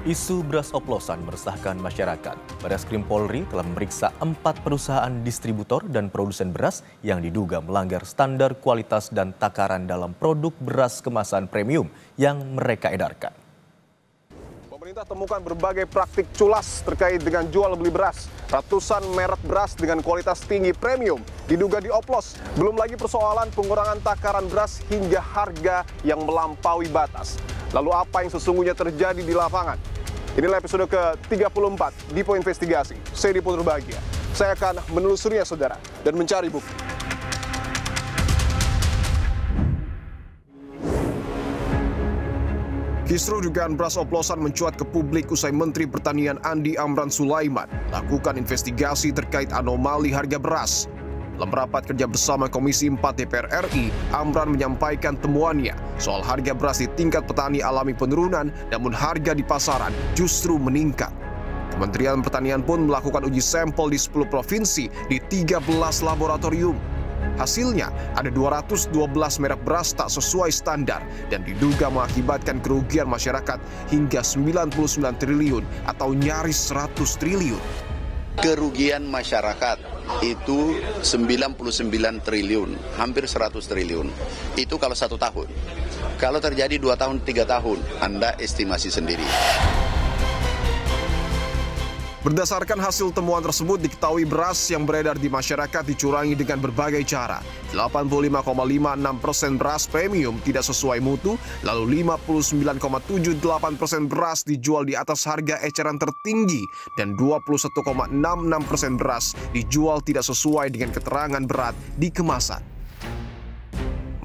Isu beras oplosan meresahkan masyarakat. Bareskrim Polri telah memeriksa 4 perusahaan distributor dan produsen beras yang diduga melanggar standar kualitas dan takaran dalam produk beras kemasan premium yang mereka edarkan. Pemerintah temukan berbagai praktik culas terkait dengan jual beli beras. Ratusan merek beras dengan kualitas tinggi premium diduga dioplos. Belum lagi persoalan pengurangan takaran beras hingga harga yang melampaui batas. Lalu apa yang sesungguhnya terjadi di lapangan? Inilah episode ke-34 Dipo Investigasi. Saya Dipo Terbahagia. Saya akan menelusurinya saudara dan mencari bukti. Kisru dugaan beras oplosan mencuat ke publik usai Menteri Pertanian Andi Amran Sulaiman lakukan investigasi terkait anomali harga beras. Dalam rapat kerja bersama Komisi 4 DPR RI, Amran menyampaikan temuannya soal harga beras di tingkat petani alami penurunan, namun harga di pasaran justru meningkat. Kementerian Pertanian pun melakukan uji sampel di 10 provinsi di 13 laboratorium. Hasilnya, ada 212 merek beras tak sesuai standar dan diduga mengakibatkan kerugian masyarakat hingga 99 triliun atau nyaris 100 triliun. Kerugian masyarakat itu 99 triliun, hampir 100 triliun. Itu kalau 1 tahun. Kalau terjadi 2 tahun, 3 tahun, Anda estimasi sendiri. Berdasarkan hasil temuan tersebut, diketahui beras yang beredar di masyarakat dicurangi dengan berbagai cara. 85,56% beras premium tidak sesuai mutu, lalu 59,78% beras dijual di atas harga eceran tertinggi, dan 21,66% beras dijual tidak sesuai dengan keterangan berat di kemasan.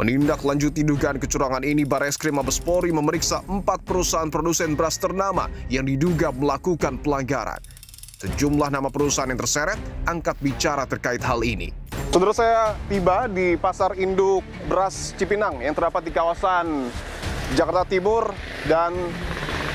Menindaklanjuti dugaan kecurangan ini, Bareskrim Mabes Polri memeriksa 4 perusahaan produsen beras ternama yang diduga melakukan pelanggaran. Sejumlah nama perusahaan yang terseret angkat bicara terkait hal ini. Saudara, saya tiba di Pasar Induk Beras Cipinang yang terdapat di kawasan Jakarta Timur, dan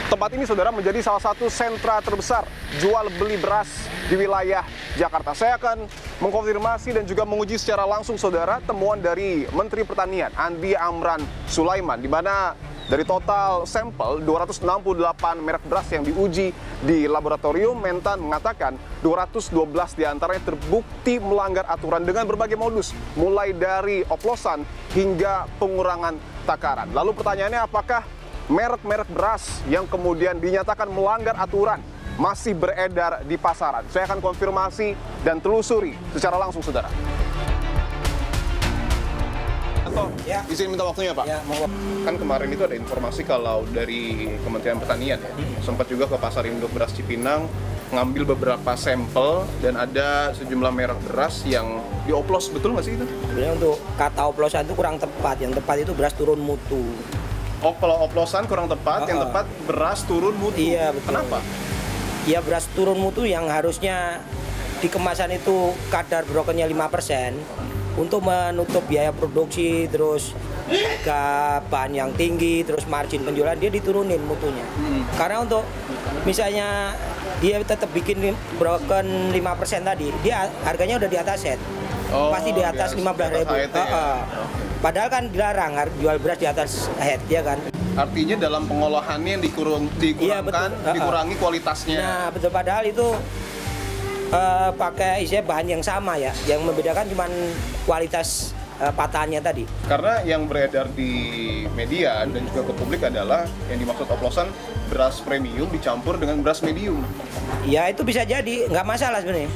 tempat ini saudara menjadi salah satu sentra terbesar jual beli beras di wilayah Jakarta. Saya akan mengkonfirmasi dan juga menguji secara langsung saudara temuan dari Menteri Pertanian Andi Amran Sulaiman, di mana dari total sampel 268 merek beras yang diuji di laboratorium, Mentan mengatakan 212 diantaranya terbukti melanggar aturan dengan berbagai modus, mulai dari oplosan hingga pengurangan takaran. Lalu pertanyaannya, apakah merek-merek beras yang kemudian dinyatakan melanggar aturan masih beredar di pasaran? Saya akan konfirmasi dan telusuri secara langsung, saudara. Ya. Izin minta waktunya, Pak. Ya, mau. Kan kemarin itu ada informasi kalau dari Kementerian Pertanian ya, sempat juga ke Pasar Induk Beras Cipinang ngambil beberapa sampel dan ada sejumlah merek beras yang dioplos, betul nggak sih itu? Sebenarnya untuk kata oplosan itu kurang tepat. Yang tepat itu beras turun mutu. Oh, kalau oplosan kurang tepat, yang tepat beras turun mutu. Iya, betul. Kenapa? Ya, beras turun mutu yang harusnya di kemasan itu kadar brokennya 5%. Untuk menutup biaya produksi, terus harga bahan yang tinggi, terus margin penjualan, dia diturunin mutunya. Karena untuk misalnya dia tetap bikin broken 5% tadi, dia harganya udah di atas set. Pasti di atas 15.000. Padahal kan dilarang jual beras di atas head, ya kan? Artinya dalam pengolahannya yang dikurangi kualitasnya. Nah, betul, padahal itu pakai isinya bahan yang sama ya, yang membedakan cuma kualitas patahannya tadi. Karena yang beredar di media dan juga ke publik adalah yang dimaksud oplosan beras premium dicampur dengan beras medium. Ya, itu bisa jadi, nggak masalah sebenarnya.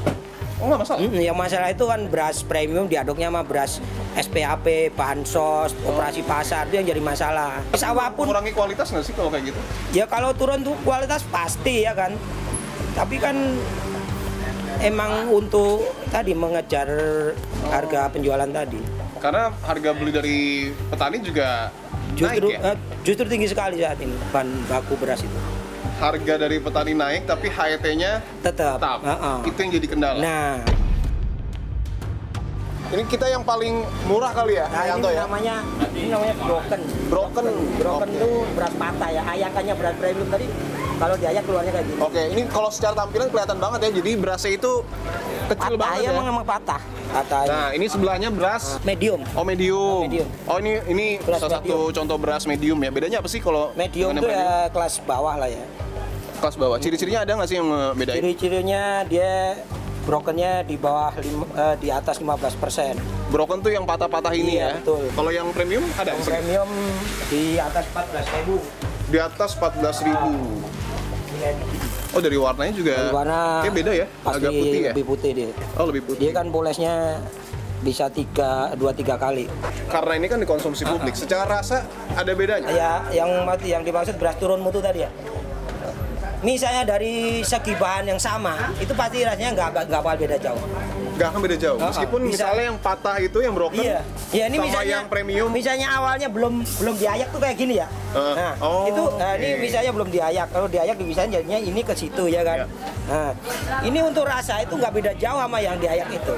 Oh, nggak masalah? Yang masalah itu kan beras premium diaduknya sama beras SPAP, bansos, operasi pasar, itu yang jadi masalah. Apapun Mengurangi kualitas nggak sih kalau kayak gitu? Ya, kalau turun tuh kualitas pasti ya kan. Tapi kan emang untuk tadi mengejar harga penjualan tadi. Karena harga beli dari petani juga Justru naik ya? Justru tinggi sekali saat ini bahan baku beras itu. Harga dari petani naik tapi HET-nya Tetap. Itu yang jadi kendala. Nah, ini kita yang paling murah kali ya, Yanto ya? ini namanya broken. Broken Itu beras patah ya. Ayakannya beras premium tadi. Kalau diayak keluarnya kayak gini. Oke, ini kalau secara tampilan kelihatan banget ya. Jadi berasnya itu kecil Patah, banget ya. Emang patah. Patah. Nah, ini sebelahnya beras Medium. Oh, medium. Medium. Oh, ini Beras salah satu contoh beras medium ya. Bedanya apa sih kalau Medium dengan itu yang ya kelas bawah lah ya. Kelas bawah. Ciri-cirinya ada nggak sih yang membedain? Ciri-cirinya dia brokennya di bawah di atas 15%. Broken tuh yang patah-patah ini Iya, ya? betul. Kalau yang premium ada? Yang premium di atas 14.000. Di atas 14.000. Oh, dari warnanya juga Dari warna kayak beda ya? pasti Agak putih ya? lebih putih dia. Oh, lebih putih. Dia kan polesnya bisa 2-3 kali. Karena ini kan dikonsumsi publik, secara rasa ada bedanya? Ya, yang dimaksud beras turun mutu tadi ya. Misalnya dari segi bahan yang sama, itu pasti rasanya nggak bakal beda jauh. Nggak akan beda jauh, meskipun misalnya yang patah itu, yang broken, Iya, ya ini sama misalnya yang premium. Misalnya awalnya belum diayak tuh kayak gini ya. Nah, ini misalnya belum diayak. Kalau diayak misalnya jadinya ini ke situ ya kan. Iya. Nah, ini untuk rasa itu nggak beda jauh sama yang diayak itu.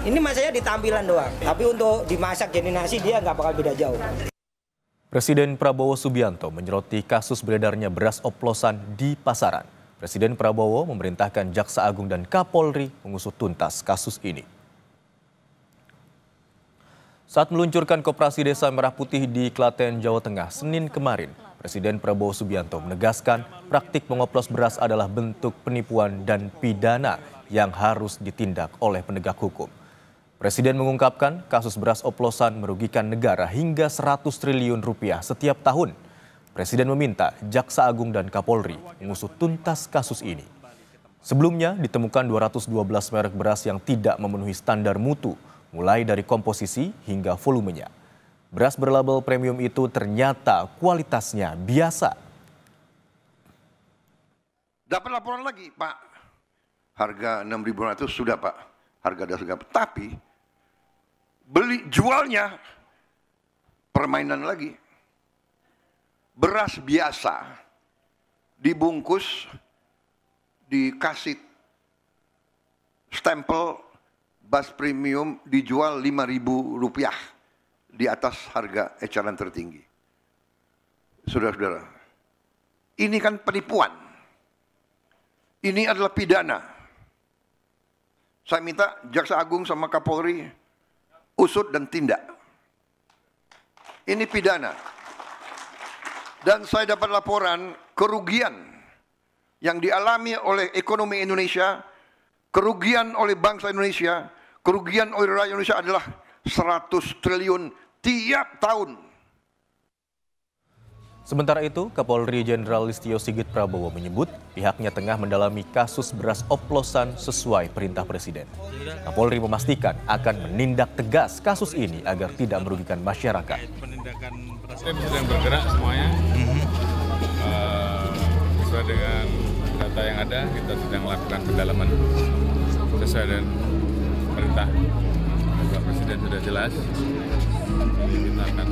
Ini masanya di tampilan doang. Tapi untuk dimasak jadi nasi dia nggak bakal beda jauh. Presiden Prabowo Subianto menyoroti kasus beredarnya beras oplosan di pasaran. Presiden Prabowo memerintahkan Jaksa Agung dan Kapolri mengusut tuntas kasus ini. Saat meluncurkan Koperasi Desa Merah Putih di Klaten, Jawa Tengah, Senin kemarin, Presiden Prabowo Subianto menegaskan praktik mengoplos beras adalah bentuk penipuan dan pidana yang harus ditindak oleh penegak hukum. Presiden mengungkapkan kasus beras oplosan merugikan negara hingga 100 triliun rupiah setiap tahun. Presiden meminta Jaksa Agung dan Kapolri mengusut tuntas kasus ini. Sebelumnya ditemukan 212 merek beras yang tidak memenuhi standar mutu, mulai dari komposisi hingga volumenya. Beras berlabel premium itu ternyata kualitasnya biasa. Dapat laporan lagi, Pak. Harga 6.200 sudah, Pak. Harga dasar. Tapi jualnya permainan lagi. Beras biasa dibungkus, dikasih stempel beras premium, dijual Rp5.000 di atas harga eceran tertinggi. Saudara-saudara, ini kan penipuan. Ini adalah pidana. Saya minta Jaksa Agung sama Kapolri usut dan tindak. Ini pidana. Dan saya dapat laporan kerugian yang dialami oleh ekonomi Indonesia, kerugian oleh bangsa Indonesia, kerugian oleh rakyat Indonesia adalah 100 triliun tiap tahun. Sementara itu, Kapolri Jenderal Listio Sigit Prabowo menyebut pihaknya tengah mendalami kasus beras oplosan sesuai perintah Presiden. Kapolri memastikan akan menindak tegas kasus ini agar tidak merugikan masyarakat. Tim sedang bergerak semuanya, sesuai dengan data yang ada, kita sedang melakukan pendalaman sesuai dengan perintah Bapak Presiden sudah jelas. Jadi kita akan